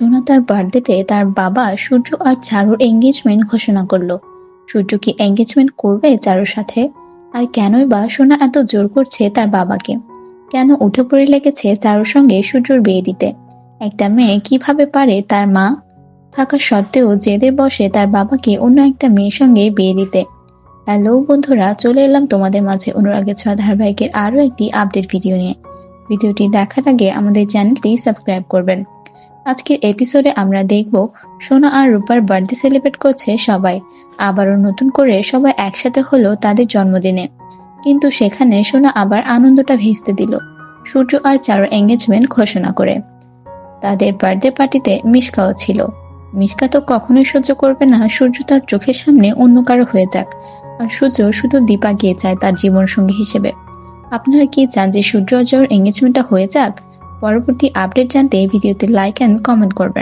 সোনা তার বার্থডেতে তার বাবা সূর্য আর চারুর এঙ্গেজমেন্ট ঘোষণা করলো। সূর্য কি এঙ্গেজমেন্ট করবে চারুর সাথে? আর কেনই বা সোনা এত জোর করছে তার বাবাকে? কেন উঠে পড়ে লেগেছে চারুর সঙ্গে সূর্যর বিয়ে দিতে? একটা মেয়ে কিভাবে পারে তার মা থাকা সত্ত্বেও জেদের বশে তার বাবাকে অন্য একটা মেয়ের সঙ্গে বিয়ে দিতে? হ্যালো বন্ধুরা, চলে এলাম তোমাদের মাঝে অনুরাগের ছোঁয়া ধারাবাহিকের আরো একটি আপডেট ভিডিও নিয়ে। ভিডিওটি দেখার আগে আমাদের চ্যানেলটি সাবস্ক্রাইব করবেন। আজকের এপিসোডে আমরা দেখব সোনা আর রূপার বার্থডে সেলিব্রেট করছে সবাই। আবারও নতুন করে সবাই একসাথে হলো তাদের জন্মদিনে। কিন্তু সেখানে সোনা আবার আনন্দটা ভেস্তে দিল সূর্য আর চারুর এঙ্গেজমেন্ট ঘোষণা করে। তাদের বার্থডে পার্টিতে মিশকাও ছিল। মিশকা তো কখনোই সহ্য করবে না সূর্য তার চোখের সামনে অন্য কারো হয়ে যাক, আর সূর্য শুধু দীপাকে চায় তার জীবন সঙ্গী হিসেবে। আপনারা কি চান যে সূর্য আর চারুর এঙ্গেজমেন্টটা হয়ে যাক? পরবর্তী আপডেট জানতে ভিডিওতে লাইক এন্ড কমেন্ট করবেন।